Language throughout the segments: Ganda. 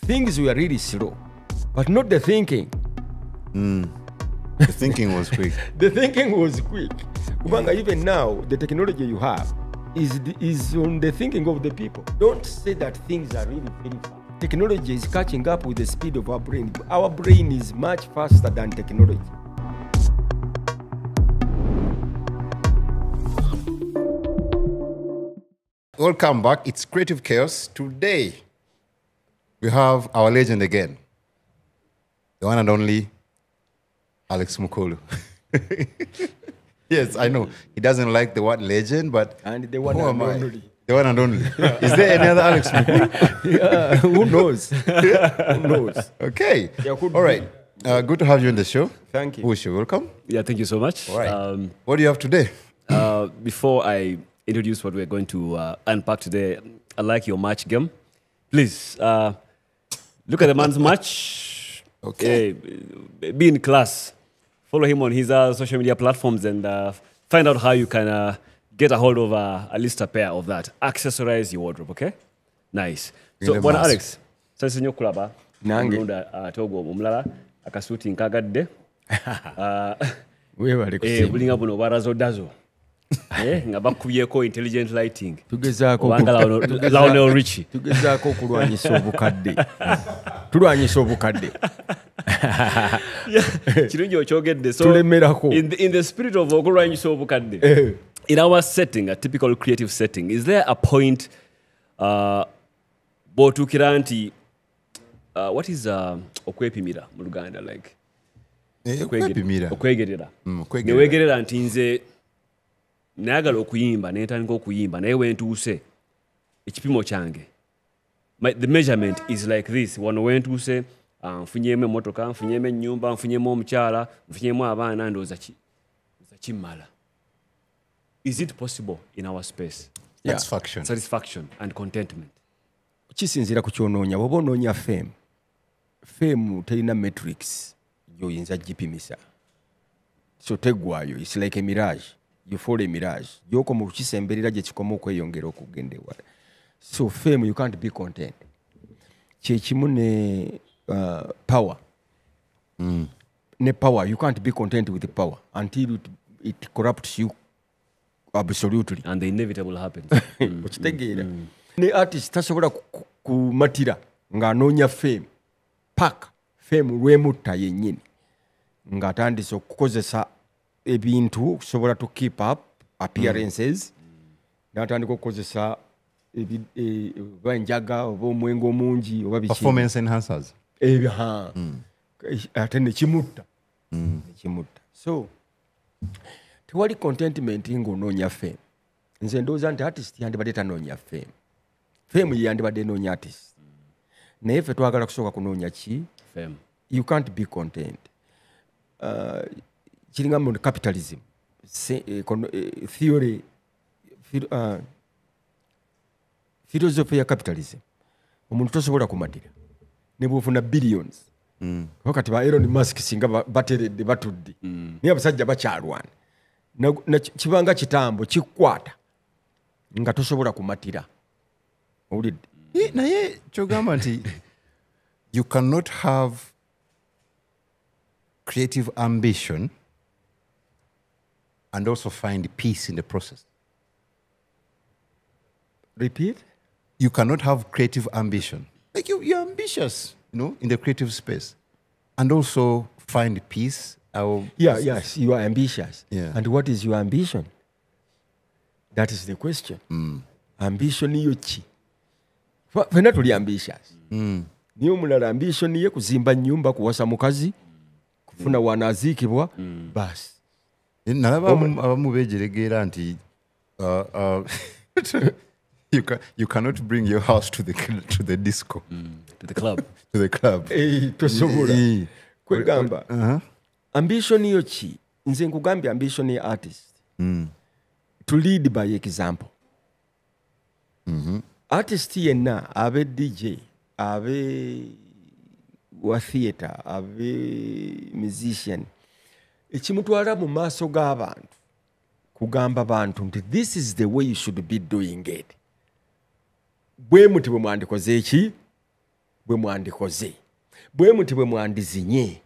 things were really slow, but not the thinking. The thinking was quick. The thinking was quick. Kubanga even now, the technology you have is on the thinking of the people. Don't say that things are really very fast. Technology is catching up with the speed of our brain. Our brain is much faster than technology. Welcome back. It's Creative Chaos. Today, we have our legend again. The one and only Alex Mukulu. Yes, I know. He doesn't like the word legend, but And the one who and am I? only. The one and only. Is there any other Alex Mukulu? Yeah, who knows? Who knows? Okay. Yeah, could All right. Good to have you on the show. Thank you. Wish you welcome. Yeah, thank you so much. All right. What do you have today? Before I introduce what we're going to unpack today, I like your match game. Please, look at the man's match. Okay. Be in class. Follow him on his social media platforms and find out how you can get a hold of at least a pair of that. Accessorize your wardrobe, okay? Nice. So, Really Bwana massive. Alex, sasa nyo kulaba. Nange. Mulunda togo omulala akasuti nkagadde. Weebale kusiima. Bulinga buno barazo dazo. Nga bakubyeko intelligent lighting. Tugezaako Obanga Lionel Richie. tugezaako okulwanyisa obukadde. Tulwanyisa obukadde. Kirungi okyogedde. So Tulemerako. in the spirit of okulwanyisa obukadde. In our setting, a typical creative setting, is there a point bw'otuukira nti what is okwepimira mu Luganda like? Okwepimira. Okwegerera. okwegerera. Newegerera nti nze nayagala okuyimba netandika okuyimba naye wentuuse ekipimo kyange. The measurement is like this. Wano wentuuse nfunyemu emmotoka, nfunyemu ennyumba, nfunyemu omukyala, nfunyemu abaana ndowooza kimmala. Is it possible in our space? Satisfaction. Satisfaction and contentment. Kisinziira ku kyonoonya. Bw'oba onoonya fame, fame terina metrics gy'oyinza gipimisa. So teggwayo. It's like a mirage. You follow a mirage. Gy'okoma okukisemberera gye kikoma okweyongera okugenda ewala. So fame, you can't be content. Kyekimu ne power. Ne power, you can't be content with the power until it corrupts you absolutely. And the inevitable happens. Okitegeera. Ne artist tasobola kumatira ng'anoonya fame. Paka fame lwemutta yennyini. Ng'atandise okukozesa ebintu okusobola to keep up appearances. N'atandika okukozesa oba enjaga oba omwenge omungi oba biki. Performance enhancers. Ate nekimutta. Nekimutta. So tewali contentment ng'onoonya fame. Nze ndowooza nti artist yandibadde tanoonya fame. Fame ye yandibadde enoonya artist. Naye ffe twagala kusooka kunoonya ki? Fame. You can't be content. Kiringa mu capitalism. Theory. Philosophy ya capitalism. Omuntu tosobola kumatira. Ne bw'ofuna billions. Wakati ba Elon Musk singa bateredde batudde. Naye abasajja bakyalwana. Kibanga kitambo kikwata nga tosobola kumatira. Owulidde? Naye kyogamba nti you cannot have creative ambition and also find peace in the process. Repeat? You cannot have creative ambition. Like you're ambitious, in the creative space. And also find peace. Yes, you are ambitious. Yeah. And what is your ambition? That is the question. Ambition yo ki? Fena tuli ambitious. Niye omulala ambition ye kuzimba nnyumba, kuwasa mukazi, kufuna wanaziikibwa, basi. Nalaba abamu beejeregeera nti you cannot bring your house to the disco. To the club. To the club. Tosobola. Kwegamba. Ambition yo ki? Nze nkugambye ambition ye artist. To lead by example. Artist yenna, abe DJ, abe wa theater, abe musician. Ekimutwala mu maaso g'abantu kugamba bantu nti this is the way you should be doing it. Bwe muti bwe mwandikoze eki bwe mwandikoze bwe muti bwe mwandizinye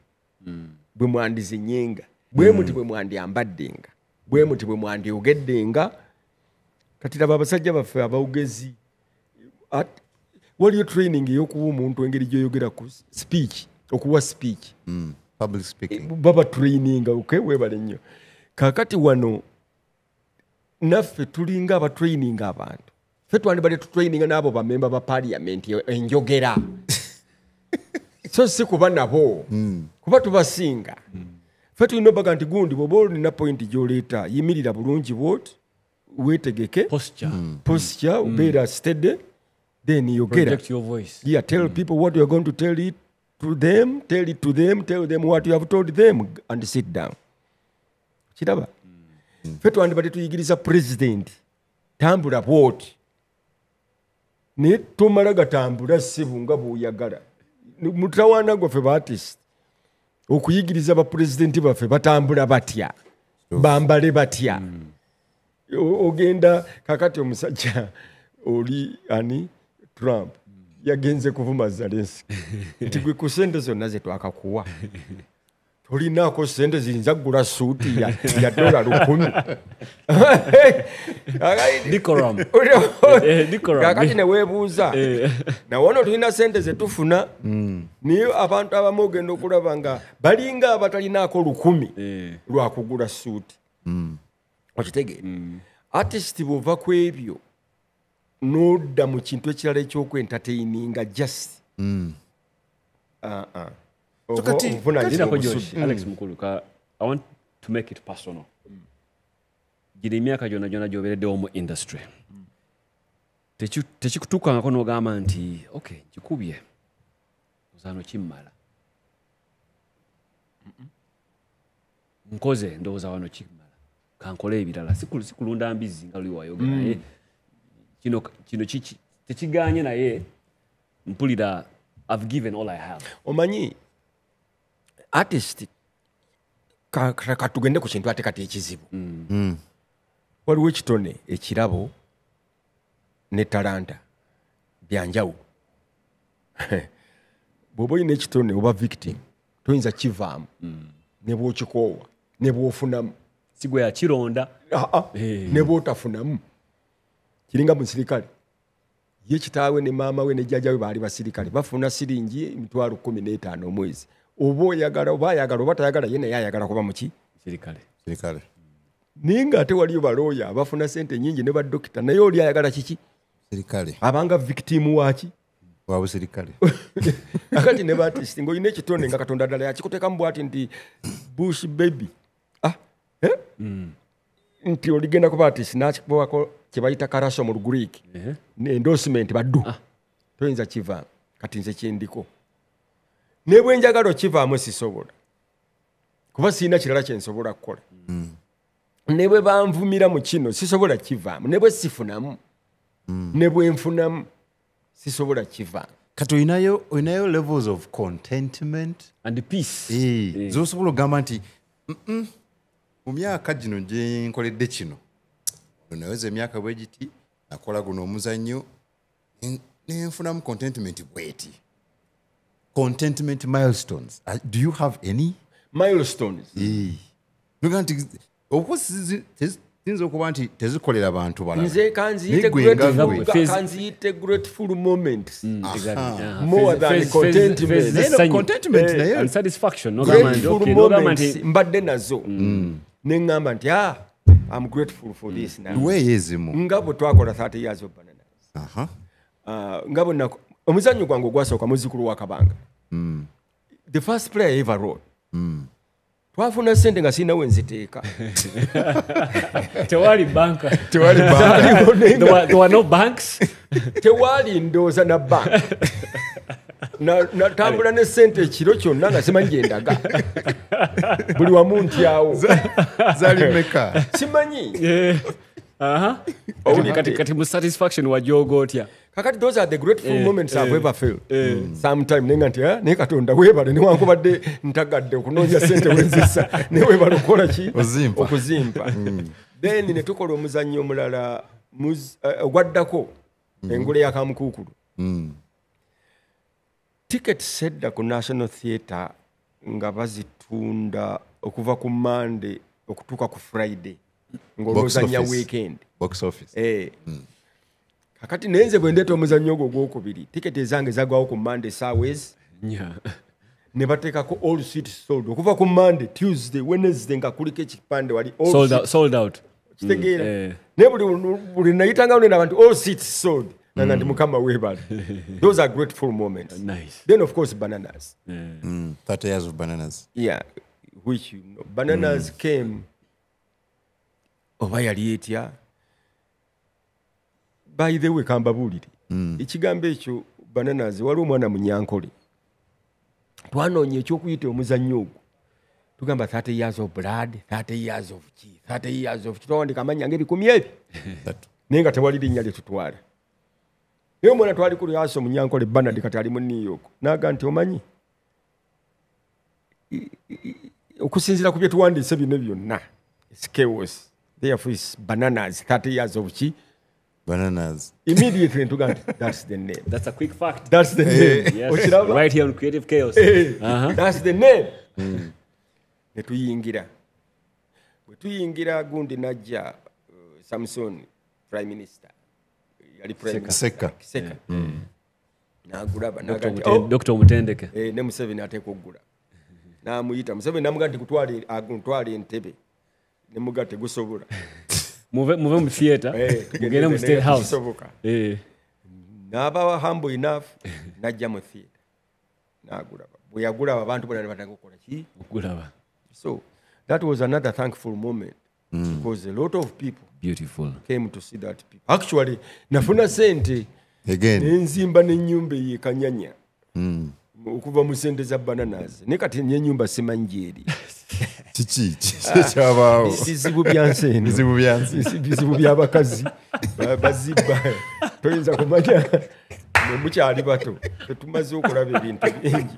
bwe mwandizinyenga bwe muti bwe mwandyambaddenga bwe muti bwe mwandyogeddenga kati laba abasajja baffe abawugezi waliyo training ey'okuwa omuntu engeri gy'oyogera ku speech okuwa speech Public speaking. baba training okay webale nnyo kakati wano naffe tulinga aba training abantu ffe twandibadde tutraininga n'abo bamemba ba parliament enjogera so si kuba nabo kuba tubasinga ffe tulina obaga nti gundi bw'oba olina point gy'oleeta yimirira bulungi bwoti weetegeke posture ubeera steady then yogera Project your voice. yeah tell people what you're going to tell it to them tell them what you have told them and sit down kiraba ffe twandibadde tuyigiriza president tambula bwoti naye tomala gatambula ssibu nga bw'oyagala mutawaana gwaffe baartist okuyigiriza bapulezidenti baffe batambula batya bambale batya ogenda kakati omusajja oli ani Trump yagenze kuvuma Zelensky nti gwe ku sente zonna ze twakakuwa tolinaako sente ziyinza kugula suuti ya $100 Decorum. kakati neweebuuza nawono tulina sente zetufuna niye abantu abamu ogenda okulaba nga balinga abatalinaako 100 lwakugula suuti okitegeera artist bw'ova ku ebyo n'odda mu kintu ekirala ekyokwentatayininga just Jinako Josh, Alex Mukulu, I want to make it personal. Giri emyaka gyonna gy'obeereddewo mu industry. Tekikutuukangako n'ogamba nti okay nkikubye ozaano kimmala nkoze ndowooza wano kimmala kankole ebirala sikulunda mbizi nga luli wayogera naye kino tekiganye naye mpulira I've given all I have. omanyi artist katugende ku kintu ate kati ekizibu waliwo ekitone ekirabo ne talanta byanjawulo bw'oba olina ekitone oba victim toyinza kivaamu ne bw'okikoowa ne bw'ofunamu si gwe yakironda ne bw'otafunamu kiringa musirikale ye kitaawe ne maama we ne jjajjawe baali basirikale bafuna siringi $15,000 omwezi oba oyagala oba ayagala oba tayagala ye naye ayagala kuba muki sirikale naye ng'ate waliyo balooya abafuna sente nyingi ne badokita naye oli ayagala kiki Sirikale. abanga victimu waki Wa busirikale. akati ne baartist ng'olina ekitone nga katonda ddala yakikuteekamu bwati nti bush baby nti oligenda kuba artist n'akikuwako kye bayita karaso mu Lugreek endorsement baddu toyinza kivaamu kati nze kyendiko ne bwe njagala okivaamu sisobola kuba sirina kirala kye nsobola kukola ne bwe banvumira mu kino sisobola kivaamu ne bwe sifunamu ne bwe nfunamu sisobola kivaamu Kati olinayo levels of contentment and peace. zosobola ogamba nti mu myaka gino gye nkoledde kino naweza emyaka bwe giti nakola guno omuzannyo nenfunamu contentment bweti contentment milestones do you have any milestones noga nti ziyinza okuba nti tezikolera bantu balala nze kanziyite grateful moments more than contentment contentment naye and satisfaction grateful moments mbadde nazo neŋŋamba nti I'm grateful for this now weeyezimu nga bwe twakola 30 years of Bananas nga bwe omuzannyo gwange ogwasooka muzzukulu wa Kabanga the first play I ever wrote twafuna sente nga sirina we nziteeka tewali banka there were no banks tewali ndowooza na bank natambula ne sente ekiro kyonna nga simanyi gyendaga buli wamu ntyawo zali meka simanyi kati mu satisfaction wajooga otya kakati those are the grateful moments I've ever felt sometime nenga nti naye katonda weebale newankubadde ntagadde okunoonya sente wenzisa naye weebale okukola ki okuzimpa then ne tukola omuzannyo omulala ogwaddako engule yakamukuukulu ticket sedda ku National Theatre nga bazitunda okuva ku Monday okutuuka ku Friday ng'olwozanya office. weekend. Box office. Kakati nenze bwe ndeeta omuzannyo ogwo ogwokubiri tiketi ezange zagwawo ku Monday saawezi Yeah. ne bateekako all seats sold okuva ku Monday, Tuesday, Wednesday nga kuliko ekipande wali all Sold seats. out. Sold out. Kitegeera naye buli nayitanga nena abantu all seats sold nanga nti mukama weebale. Those are grateful moments. Nice. Then of course Bananas. 30 years of Bananas. Yeah, which you know, Bananas came oba yali etya. By the way kambabuulire ekigambo ekyo Bananas waliwo omwana munyankole twanoonya ekyokuyita omuzannyo ogwo tugamba 30 years of blood, 30 years of ki, 30 years of ki, twawandika amanya ng'ebikumi ebi naye nga tewali linnya lye tutwala. Naye omwana twali ku lyaso munyankole Bernard kati ali mu New York n'aga nti omanyi okusinziira ku bye tuwandiise bino byonna it's chaos, therefore it's Bananas 30 years of ki. Bananas. Immediately ntuga nti that's the name. That's a quick fact. That's the name. Yes. Okiraba? Right here on Creative Chaos. That's the name. Ne tuyingira. Bwe tuyingira gundi najja Samson Prime Minister. Yali Prime Minister. Seka. N'agulaba n'aga nti Dr. Mutendeke. ne Museveni ateeka okugula. N'amuyita Museveni n'amuga nti kutwale entebe. Ne muga tegusobola. Muve mu theater. Mugende mu State House. N'aba humble enough n'ajja mu theater. N'agulaba. Bwe yagulaba abantu bonna ne batandika okukola ki? Okulaba. So that was another thankful moment because a lot of people Beautiful. came to see that people. Actually, nafuna sente Again. nenzimba n'ennyumba ye Kanyanya okuva mu sente za Bananas. Ne kati n'ennyumba simanyi eri. Kiki kyabaawo. Bizibu bya nseeno. Bizibu bya nsi. Bizibu by'abakazi bazibba. Toyinza kumanya ne mukyali bato. Tetumaze okulaba ebintu bingi.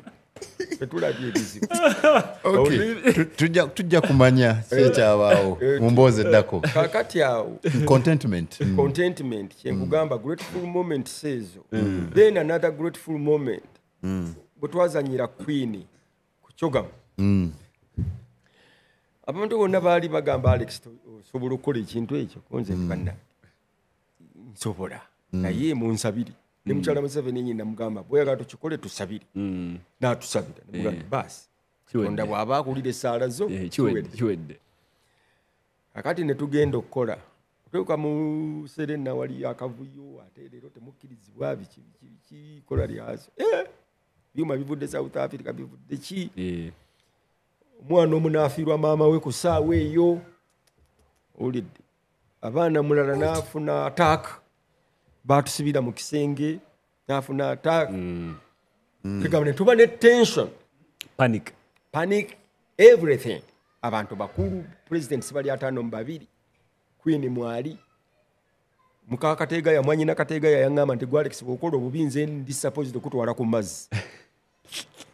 Tetulabye ebizibu. Okay. Tujja kumanya kyekyabaawo. Mumboozi eddako. Kakati awo contentment kyekugamba grateful moment seezo. Then another grateful moment bwe twazanyira Queen ku Kyogamu. Abantu bonna baali bagamba Alex osobola okukola ekintu ekyo konze banna nsobola naye munsabiri ne mukyala Museveni nyina mugamba bweyagala tukikole tusabire n'atusabira ne mugamba basi onda bw'aba akulira essaala zo Kiwedde. kakati ne tugenda okukola tuuka mu Serena wali akavuyo ate leero temukkirizibwa biki kola lyazo byuma bivudde South Africa bivudde ki omwana omunaafiirwa maama we ku ssaawa eyo olidde abaana mulala n'afuna attack baatusibira mu kisenge n'afuna attack tegamba ne tuba ne tension panic everything abantu bakulu president sibali 5 Queen mwali muka Kateegaya mwanyina Kateegaya yaŋŋamba nti gwa Alex bw'okola obubi nze ndi supposed okutwala ku mazzi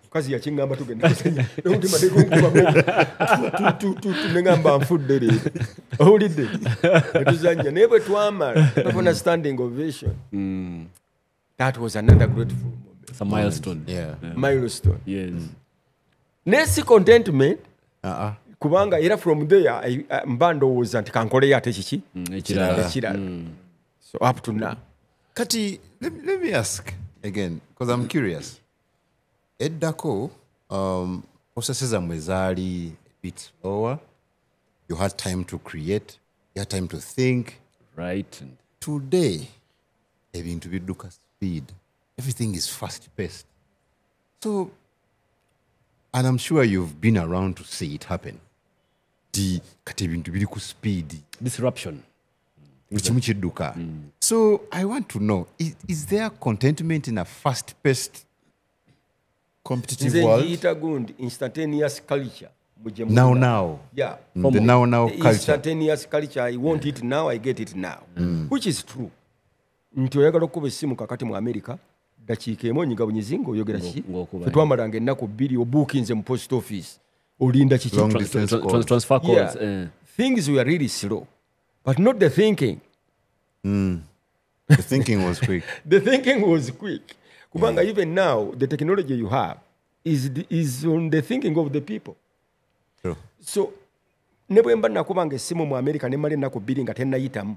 kazi yakiŋŋamba tugenda kusenya n'omutima neŋŋamba nfudde leero owulidde netuzanya naye bwe twamala tufuna standing ovation. That was another grateful moment. It's a milestone. Milestone. Yes. Nesi contentment kubanga era from there mba ndowooza nti kankoleyo ate kiki ekirala. So up to now. Kati, let me ask again, because I'm curious. Eddako, processes zammwe zaali a bit slower. You had time to create. You had time to think. Right. Today, ebintu bidduka speed. Everything is fast-paced. So, and I'm sure you've been around to see it happen. Kati ebintu biri ku speed. Disruption. Kimu kidduka. So, I want to know, is there contentment in a fast-paced competitive world? Nze ngiyita gundi instantaneous culture. Now. Yeah. The now culture. Instantaneous culture. I want it now, I get it now. Which is true. Nti oyagala okuba essimu kakati mu America dakiika emu onyiga bunyizinga oyogera ki tetwamalanga ennaku 2 obuukinze mu post office olinda kiki transfer calls. Things were really slow but not the thinking. The thinking was quick. The thinking was quick kubanga even now the technology you have is on the thinking of the people. True. So ne bwe mba nakubanga essimu mu America ne mali ennaku 2 nga tennayitamu,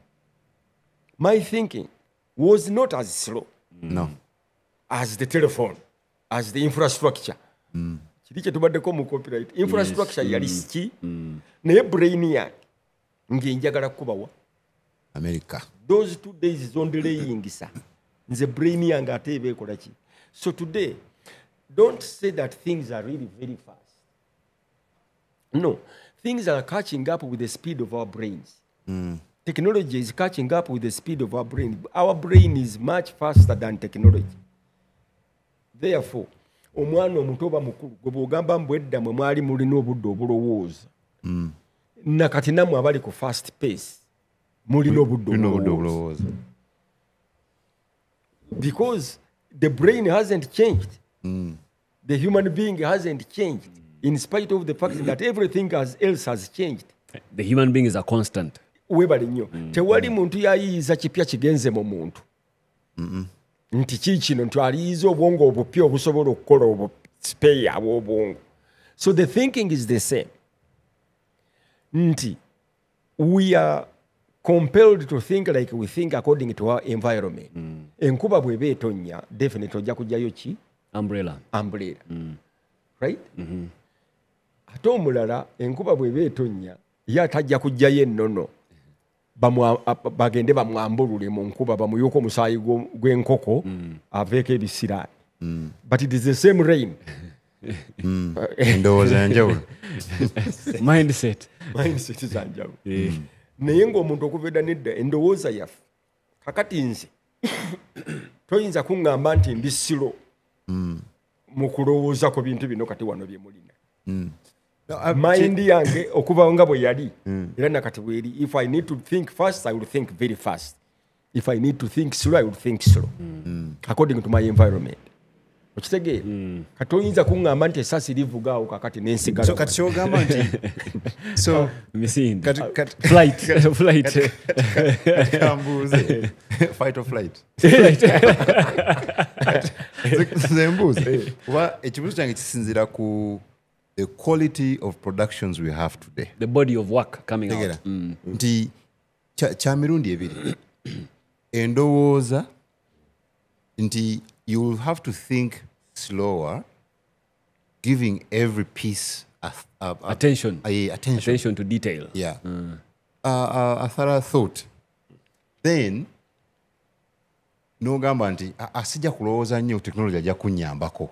my thinking was not as slow No. as the telephone, as the infrastructure. Kiri kye tubaddeko mu copyright. Infrastructure yali ki? Naye brain yange ng'enjagala kubawa. America. Those 2 days zondelayingisa. Nze brain yange ate eba ekola ki? So today, don't say that things are really very fast. No. Things are catching up with the speed of our brains. Technology is catching up with the speed of our brain. Our brain is much faster than technology. Therefore, omwana omuto oba mukulu gwe bw'ogamba mbu edda mwe mwali mulina obudde obulowooza, nakati nammwe abali ku fast pace mulina obudde obulowooza. Because the brain hasn't changed. The human being hasn't changed, in spite of the fact that everything else has changed. The human being is a constant. Webale nnyo. Tewali muntu yayiyiza kipya kigenze mu muntu. Nti kikino nti aliyiza obwongo obupya obusobola okukola obuspare ab'obwongo. So the thinking is the same. Nti we are compelled to think like we think according to our environment. Enkuba bw'eba etonnya, definitely ojja kujjayo ki? Umbrella. Right? Ate omulala enkuba bw'eba etonnya ye atajja kujjayo ennono bagende bamwambulule mu nkuba bamuyuuka omusaayi gw'enkoko aveeko ebisiraani. But it is the same rain. Endowooza enjawulo. Mindset. Mindset za njawulo. Naye ng'omuntu okuva edda nedda endowooza yaffe kakati nze toyinza kuŋŋamba nti mbisiro mu kulowooza ku bintu bino kati wano bye mulina. Mind yange okuva nga bwe yali era nakati bweri. If I need to think fast, I will think very fast. If I need to think slow, I will think slow. According to my environment. Okitegeera? Kati oyinza kuŋŋamba nti esasi livugaawo kakati n'ensigala. So kati kyogamba nti so Misinde. flight. Flight. Kambuuze. Fight or flight. Nze mbuuze. Kuba ekibuuzo kyange kisinziira ku the quality of productions we have today. The body of work coming Tegera. out. Nti kya mirundi ebiri. Endowooza nti you will have to think slower, giving every piece Attention. attention. Attention to detail. Yeah. A thorough thought. Then n'ogamba nti asijja kulowooza nnyo technology ajja kunnyambako.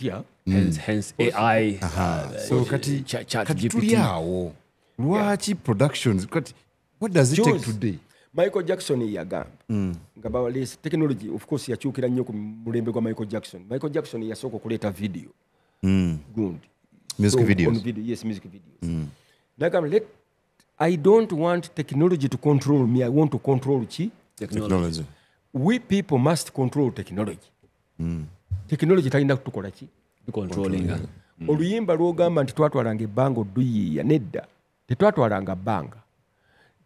Yeah. Hence AI. So kati GPT. tuli awo. Lwaki productions? Kati what does it take today? Michael Jackson yagamba nga bawaleese technology of course yakyukira nnyo ku mulembe gwa Michael Jackson. Michael Jackson yasooka okuleeta video gundi Music videos. on video, yes, music videos. Nagamba I don't want technology to control me, I want to control chi Technology. we people must control technology. Technology talina kutukola ki Controlling. oluyimba lwogamba nti twatwalanga ebbanga odduyiiya nedda tetwatwalanga bbanga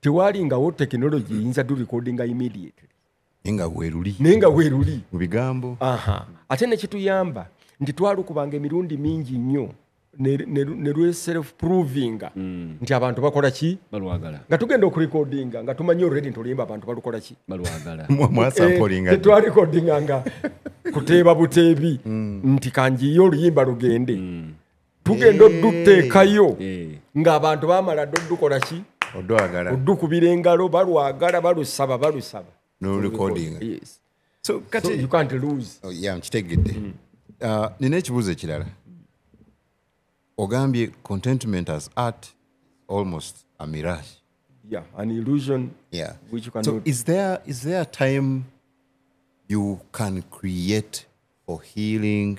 tewalingawo technology yinza du recordinga immediately Nga weeruli. naye nga weeruli. Mu bigambo. Ate nekituyamba nti twalukubanga emirundi mingi nnyo ne lwe self provinga nti abantu bakola ki Balwagala. nga tugenda okurecordinga nga tumanyi already nti oluyimba abantu balukola ki Balwagala. Mwasampolinga. tetwarecordinga nga kuteeba buteebi nti kanjiye oluyimba lugende tugenda odduteekayo ng'abantu baamala dde oddukola ki Odwagala. oddukubira engalo balwagala balusaba No recording. Yes. So So kati you can't lose. yeah, nkitegedde. Nina ekibuuzo ekirala. Ogambye contentment as art almost a mirage. Yeah, an illusion Yeah. which you cannot. So is there a time you can create for healing?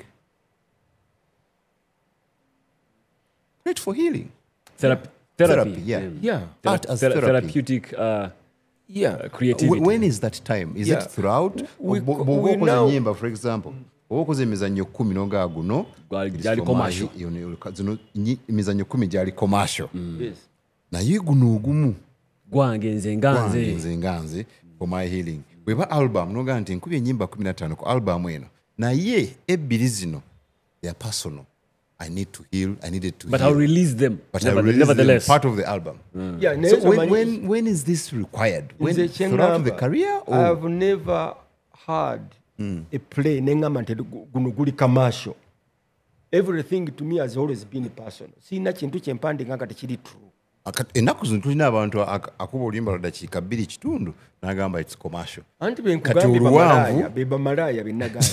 Create for healing. Therapy. Yeah. Yeah. Art as therapy. Therapeutic Yeah. creativity. When is that time? Is Yeah. it throughout? We Bw'oba now- okoze nyimba, for example. Oba okoze emizannyo 10 n'ogaa guno. Gyali commercial. Zino emizannyo 10 gyali commercial. Yes. Naye guno ogumu. Gwange nze nga nze. Nze nga nze for my healing. bweba album noga nti nkubye ennyimba 15 ku album eno naye ebbiri zino they are personal. I need to heal. I needed to But heal. I'll release them. But I'll release nevertheless. them part of the album. Yeah, So naye when is this required? When Nze throughout the kyengamba, career? Or? I've never had a play neŋŋamba nti guno guli commercial. Everything to me has always been personal. Sina kintu kyempandika nga tekiri true. Ennaku zino tulina abantu akuba oluyimba lwa dakiika 2 kitundu n'agamba it's commercial. Anti Kati oluwanvu bebamalaaya benagamba.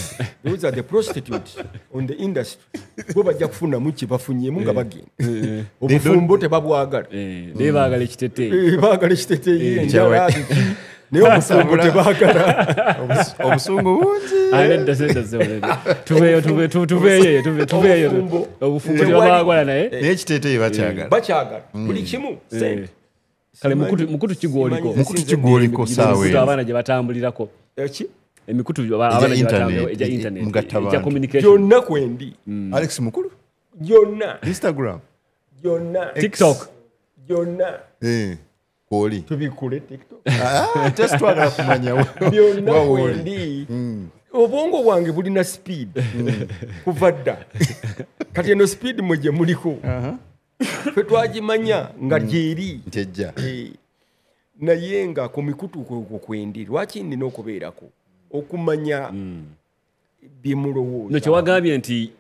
Those are the prostitutes on the industry. Bo bajja kufunamu kye bafunyemu nga bagenda. Obufumbo tebabwagala. Naye baagala ekiteteeyi. Baagala ekiteteeyi enjala biki. Naye obufumbo tebaagala. obusungu bungi. Tubeeyo. Obufumbo tebabaagala naye. Naye ekiteeteeyi bakyagala. Bakyagala. Buli kimu. Sente. Kale mukutu kigwoliko. Mukutu kigwoliko saawa Emikutu eno. abaana gye batambulirako. Eki? Emikutu abaana gye batambulirako. internet, Egya internet. mugatta Egya abantu. communication. Gyonna kwendi. Alex Mukulu? Gyonna. Instagram? Gyonna. TikTok. Gyonna. Kwoli? Tubikule TikTok. Just twagala kumanya Byonna wawoli. kwendi. Obwongo bwange bulina speed. Kuva dda. Kati eno speed mwe gye muliko. Ffe twagimanya nga gyeri. Ntejja. Naye nga ku mikutu kwe kwendi. Lwaki nina okubeerako? Okumanya bye mulowooza. No, kyewagambye nti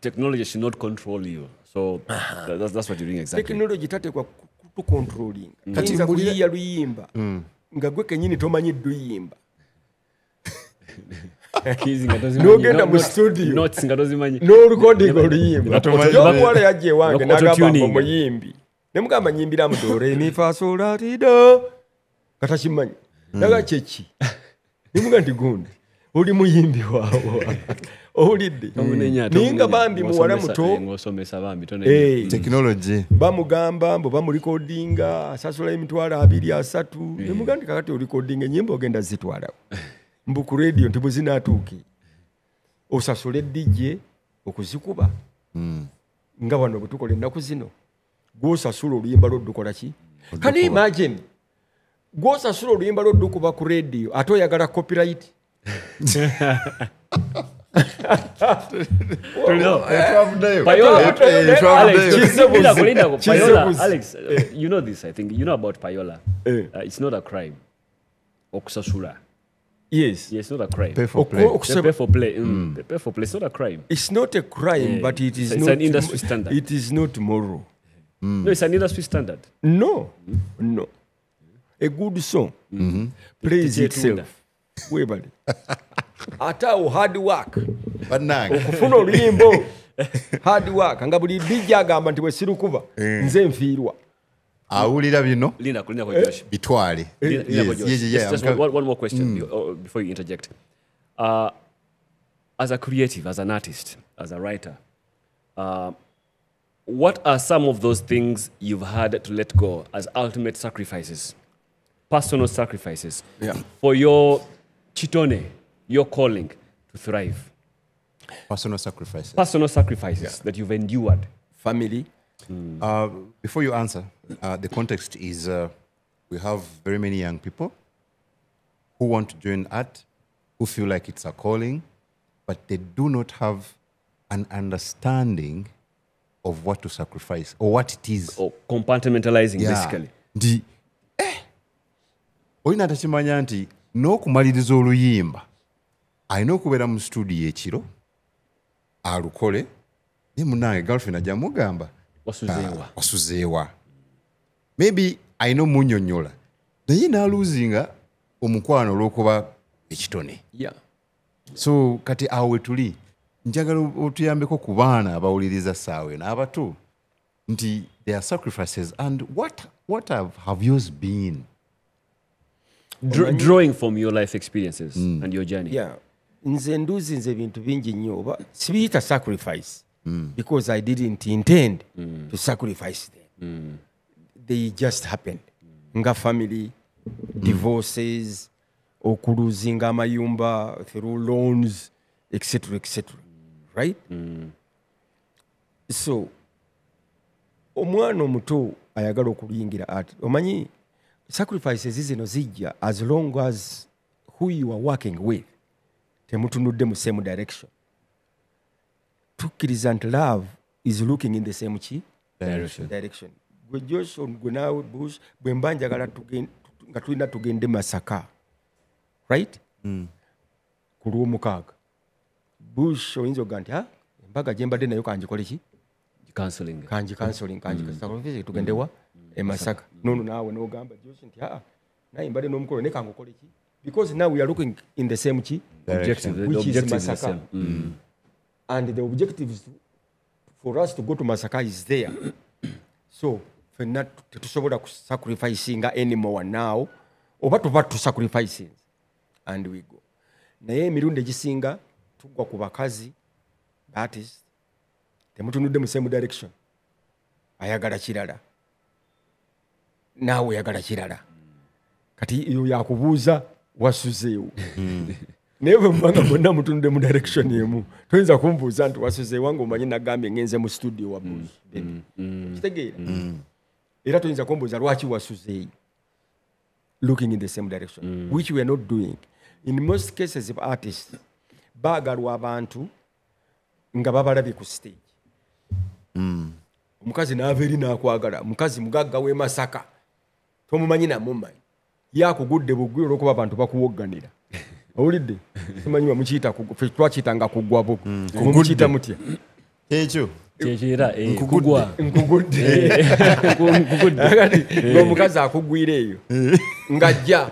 technology should not control you. So that's what you're doing exactly. Technology tateekwa kutukontrolinga. Kati Kiyinza mbulira- kuyiiya luyimba nga gwe kennyini tomanyi luyimba. Keys nga tozimanyi. N'ogenda mu studio. Notes nga tozimanyi. N'olukodinga oluyimba. Batomanyi. Yobakuwala yajja ewange n'agamba Auto-tuning. omuyimbi. Ne mugamba nyimbiramu do re mi fa sol la ti do. Katakimanyi. Naga kyeki. Ne mugamba nti gundi. Oli muyimbi waawo. Owulidde. Naye nga bambi muwala muto. Ng'osomesa bambi Technology. Bamugamba mbu bamulikodinga asasula emitwalo 2-3. Ne mugamba nti kakati olikodinga ennyimba ogenda zitwalawo. Mbu ku radio nti bwe zinaatuuke osasule DJ okuzikuba nga wano bwe tukola ennaku zino gw'osasula oluyimba lw'oddukola ki? Can you imagine gw'osasula oluyimba lw'oddukuba ku radio ate oyagala copyright? Alex, you know this, I think. You know about payola. It's not a crime. Okusasula. Yes. It's not a crime. Pay for play. Pay for play. Pay for play. It's not a crime. It's not a crime, but it is It's not an industry standard. It is not moral. No, it's an industry standard. No. No. A good song plays itself. Webali. Ate awo hard work. Bannange. Okufuna oluyimbo hard work. Nga buli DJ agamba nti bwe sirukuba nze nfiirwa. Awulira bino Linda kwa Josh. bitwale. Linda kwa Josh. Yeah. Just one more question before you interject. As a creative, as an artist, as a writer, what are some of those things you've had to let go as ultimate sacrifices, personal sacrifices, for your chitone, your calling to thrive? Personal sacrifices. Personal sacrifices that you've endured. Family. Before you answer, the context is we have very many young people who want to join art, who feel like it's a calling, but they do not have an understanding of what to sacrifice or what it is. Or compartmentalizing, basically. Nti olina takimanya nti n'okumaliriza oluyimba alina okubeera mu studio ekiro alukole naye munange girlfriend ajja mugamba wasuzeewa maybe alina omunnyonnyola naye n'aluuzinga omukwano olw'okuba ekitone. So kati awo we tuli njagala otuyambeko ku baana abawuliriza ssaawa n'abato nti there are sacrifices and what have yours been? Drawing from your life experiences and your journey. Nze nduuzinze ebintu bingi nnyo oba sibiyita sacrifice because I didn't intend to sacrifice them. They just happened. Nga family, divorces, okuluzinga amayumba through loans, etc. Right? So omwana omuto ayagala okuyingira art omanyi sacrifices zino zijja as long as who you are working with temutunudde mu same direction. Tukkiriza nti love is looking in the same direction. Gwe Johnson gwe naawe Bush bwe mba njagala nga tulina tugende Masaka, right? Ku Lwomukaaga Bush oyinza oga nti embaga gye mbadde nayo kanjikole ki? Kanji counseling tugendewa e Masaka. Nono naawe n'ogamba Johnson nti naye mbadde n'omukolo ne kangukole ki? Because now we are looking in the same Objective, which the is objective is the Masaka. same. And the objective is for us to go to Masaka is there. So fenna tetusobola kusacrificing anymore now oba tuba tusacrificing and we go. Naye emirundi egisinga tugwa ku bakazi artist temutunudde mu same direction. Ayagala kirala naawe oyagala kirala kati iyo yakubuuza wasuzeewo. Naye bwe mubanga bonna mutunudde mu direction emu toyinza kumbuuza nti wasuzeewo nga omanyi nagambye ngenze mu studio wa Bush. Kitegeera? Era toyinza kumbuuza lwaki wasuzeeyo. Looking in the same direction which we are not doing. In most cases of artists baagalwa abantu nga babalabye ku stage. Omukazi n'ava eri n'akwagala, mukazi mugagga w'e Masaka tomumanyi namumanyi yakugudde bugwi olw'okuba abantu bakuwogganira. Owulidde? Simanyi bamukiyita twakiyitanga kugwa buku. Mukiyita mutya? Ekyo Nkugudde. Ng'omukazi akugwira eyo ng'ajja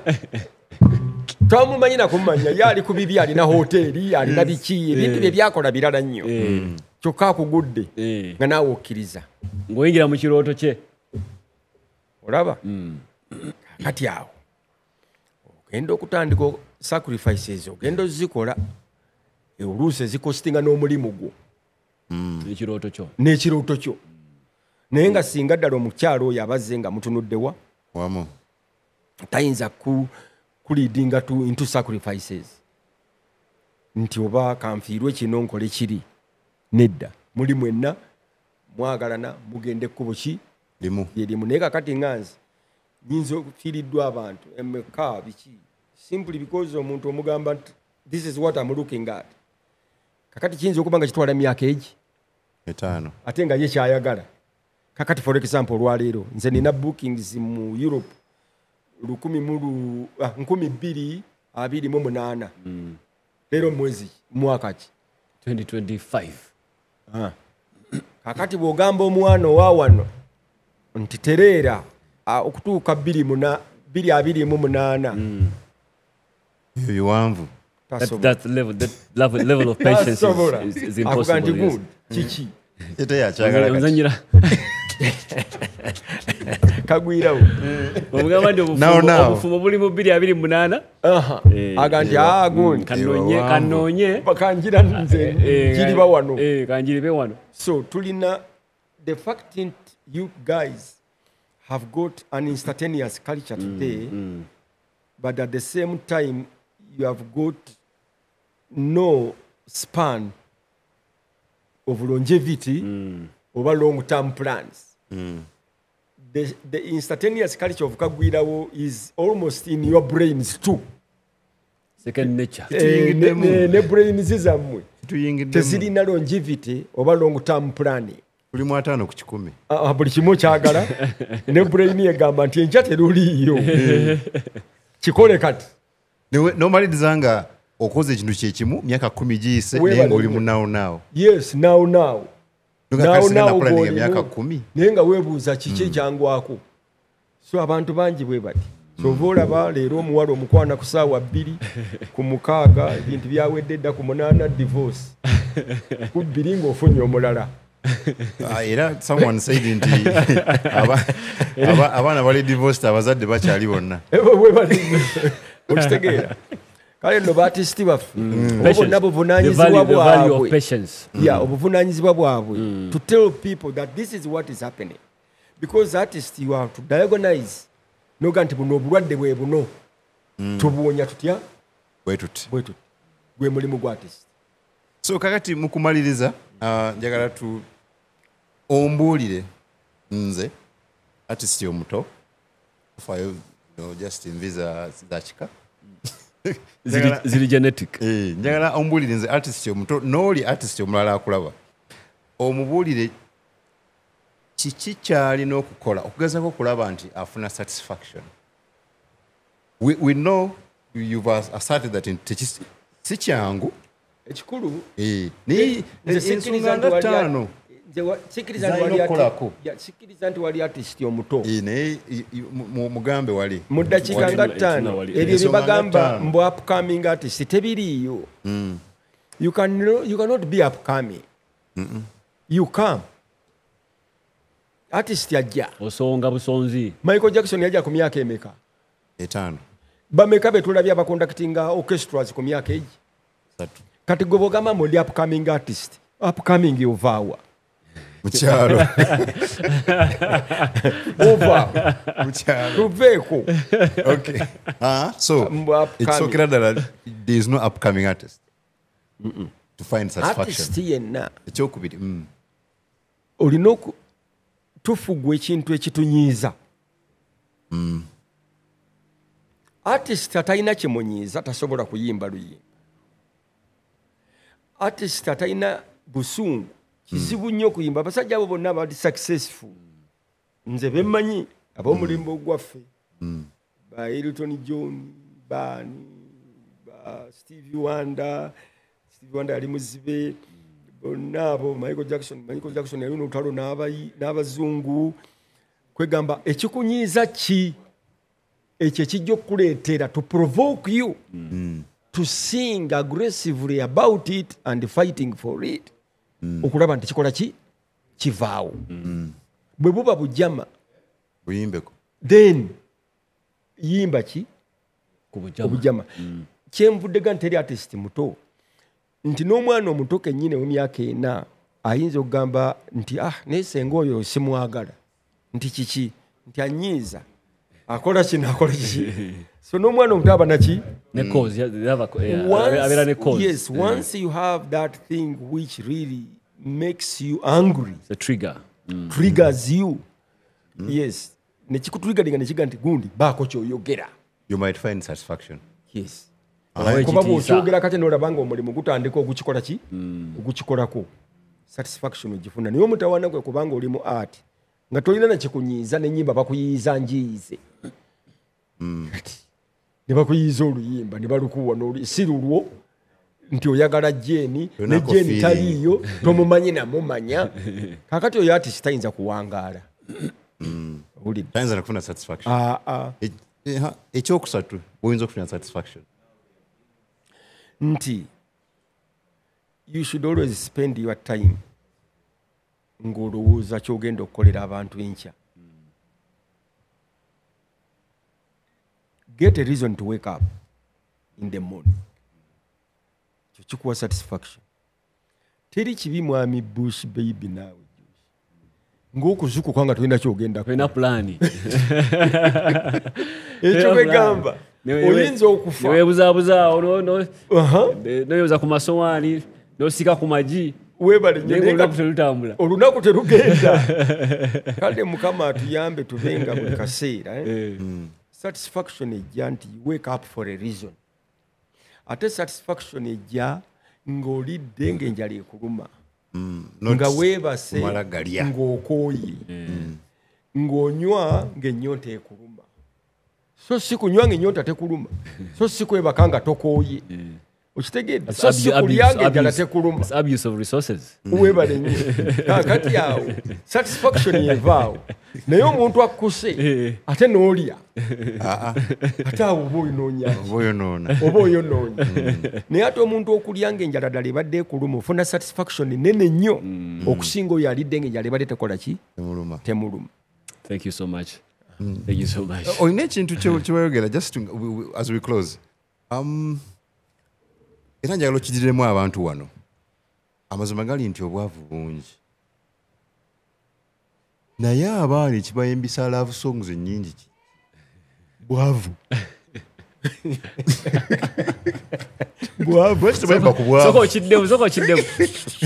tomumanyi nakumanya yali ku bibi alina hoteeri alina biki ebintu bye byakola birala nnyo kyokka akugudde nga naawe okkiriza ng'oyingira mu kirooto kye. olaba kati awo ogenda okutandika sacrifices ogenda ozikola oluusi ezikostinga n'omulimu gwo n'ekirooto kyo. Naye nga singa ddala omukyalo oyo abazze nga mutunuddewa wamu tayinza kuleadinga into sacrifices nti oba kanfiirwe kino nkole kiri. Nedda muli mwenna mwagalana mugende ekkubo ki lyerimu. Naye kakati nganze nyinza okufiiriddwa abantu emeka biki simply because omuntu omugamba nti this is what I'm looking at. Kakati kiyinza okuba nga kitwala myaka egi 5 ate nga ye kyayagala. Kakati for example olwaleero nze nina bookings mu Europe 2028 leero mwezi mwaka ki 2025. Kakati bw'ogamba omwana owawano nti tereera okutuuka 2028 biwanvu. That level of patience is impossible. Yes. Kiki Ete yakyagala Nzanyira. kagwirawo Omugamba ndi obufumo buli mu 2028. aganti gundi Kanoonye bakanjira nze kiriba wano. Kanjiribe wano. So tulina the fact that you guys have got an instantaneous culture today, but at the same time you have got no span of longevity over long-term plans. The instantaneous culture of Kagwirawo is almost in your brains too. Second nature. Ne brains zammwe tuyingiddemu tezirina longevity oba long-term planning. buli mu 5 ku 10 Buli kimu kyagala ne brain egamba nti enkya teruliiyo kikole kati. Nomaliriza nga okoze ekintu kyekimu myaka 10 giyise naye ng'oli mu now. Yes, now. Myaka 10 naye nga weebuuza kiki ekyangwako. So abantu bangi bwe bati. So oba olaba leero omuwala omukwana ku ssaawa 2 ku 6 ebintu byawedde dda ku 8 divorce ku 2 ng'ofunye omulala. Era someone said nti abaana bali divorced abazadde bakyali bonna. Okitegeera kale nno baatisiti baffe bonna obuvunaanyizibwa bwabwe to tell people that this is what is happening, because artists you have to diagnose noga nti buno obulwadde bwe buno tubuwonya tutya bwe tuti gwe mulimu gwa artist. So kakati mukumaliriza njagala ombuulire nze artist omuto fayo just in visa za chika ziri genetic. Njagala ombulire nze artist omuto n'oli artist omulala akulaba omubuulire kiki kyalina okukola okugezako okulaba nti afuna satisfaction. We know you've asserted that si kyangu ekikulu naye ensonga nga ttaano sikiriza nti wali artist omuto naye mugambe wali mu ddakiika nga ttaano ebyo bye bagamba mbu upcoming artist tebiriiyo. You cannot be upcoming. You come artist yajja osonga busonzi. Michael Jackson yajja ku myaka emeka? 5. Bameka betulabye abaconductinga orchestras ku myaka egi. Kati gwe bwogamba muli upcoming artist, upcoming ovaawa mukyalo ovaawa mukyalo tuveeko. Okay. So ekisookera ddala there is no upcoming artist to find satisfaction. Artist yenna ekyokubiri olina tufugwa ekintu ekitunyiiza. Artist atalina kimunyiiza tasobola kuyimba luyimba. Artist atalina busungu kizibu nnyo okuyimba. Abasajja abo bonna bali successful nze bemmanyi ab'omulimbo gwaffe ba Elton John, ba Stevie Wonder yali muzibe bonna abo. Michael Jackson yali n'olutalo n'abazungu. Kwegamba ekikunyiiza ki ekyo kijja okuleetera to provoke you to sing aggressively about it and fighting for it. Okulaba nti kikola ki kivaawo. Bwe buba bujama buyimbeko then yimba ki ku obujama. Kyenvuddega nti eri artist muto nti n'omwana omuto kennyini w'emyaka 4 ayinza okugamba nti naye senga oyo simwagala nti kiki nti anyiiza akola kino akola kiki. So n'omwana omuto aba naki ne cause abera ne cause. Yes, once you have that thing which really makes you angry, the trigger triggers you. Yes, nekikutriggeringga nekiga nti gundi baako kyoyogera, you might find satisfaction. Yes. Kuba bw'okyogera kati n'olabanga omulimu gutandika ogukikola ki ogukikolako satisfaction ogifuna. Naye omutawaana gwe kubanga oli mu art nga tolina nakikunyiiza n'ennyimba bakuyiiza njiize ne bakuyiiza oluyimba ne balukuwa si lulwo nti oyagala Jeeni ne Jeeni taliiyo tomumanyi namumanya. Kakati oyo artist tayinza kuwangaala. Tayinza na kufuna satisfaction. Ekyokusatu oyinza okufuna satisfaction nti you should always spend your time ng'olowooza kyogenda okukolera abantu enkya. Get a reason to wake up in the morning. Kikuwa satisfaction. Teri kibi mwami Bush baby nawe ng'okuzukuka nga tolina kyogenda kulina plani ekyo begamba oyinza okufa weebuzaabuza noyoza ku masowaani nosika ku magi olunaku terugenda. Kale Mukama atuyambe tubenga buli kaseera. Satisfaction ejja nti you wake up for a reason. Ate satisfaction ejja ng'olidde ng'enjala ekuluma nga weebase ng'okooye ng'onywa ng'ennyonta ekuluma. So si kunywa ng'ennyonta tekuluma, so si kwebaka nga tokooye. Okitegedde? So si kulya ng'enjala tekuluma. Abuse of resources. Weebale nnyo. Kakati awo satisfaction yevaawo. Naye omuntu akkuse ate n'olya ate awo oba oyonoonya. Naye ate omuntu okulya ng'enjala ddala ebadde ekuluma ofuna satisfaction nene nnyo okusinga oyo alidde ng'enjala ebadde tekola ki temuluma. Thank you so much. Thank you so much. Olina ekintu kyewayogera just as we close. Era njagala okidiremu abantu wano. Amazima gali nti obwavu bungi. Naye abaana ekibayimbisa love songs ennyingi bwavu. lwaki tebayimba ku Soko bwavu kiddemu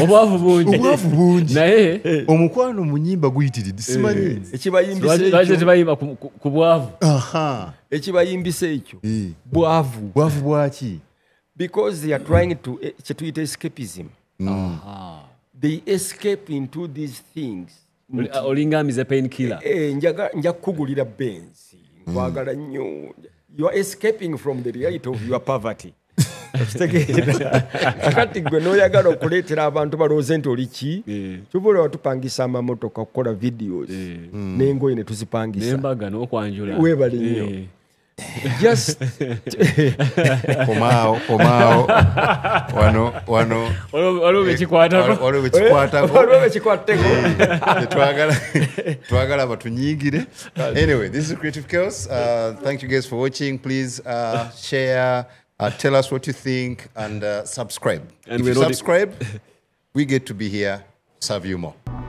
obwavu bungi obwavu bungi naye omukwano mu nnyimba guyitiridde simanyi lwaki tebayimba ku bwavu ekibayimbisa ekyo bwavu bwaki because they are trying to kyetuyita escapism they escape into these things olingamiza pain killer nja kukugulira benzi nkwagala nnyo you are escaping from the reality of your poverty ekitegeera kakati gwe n'oyagala okuleetera abantu balowooze nti oli ki tubola watupangisa amamotoka okukola videos n'engoye ne tuzipangisa nembaga n'okwanjula weebale nnyo just komaawo wano waliwo bekikwatako waliwo bekikwatako bekikwatteko twagala batunyiigire anyway this is Creative Chaos thank you guys for watching please share tell us what you think and subscribe and if you subscribe we get to be here serve you more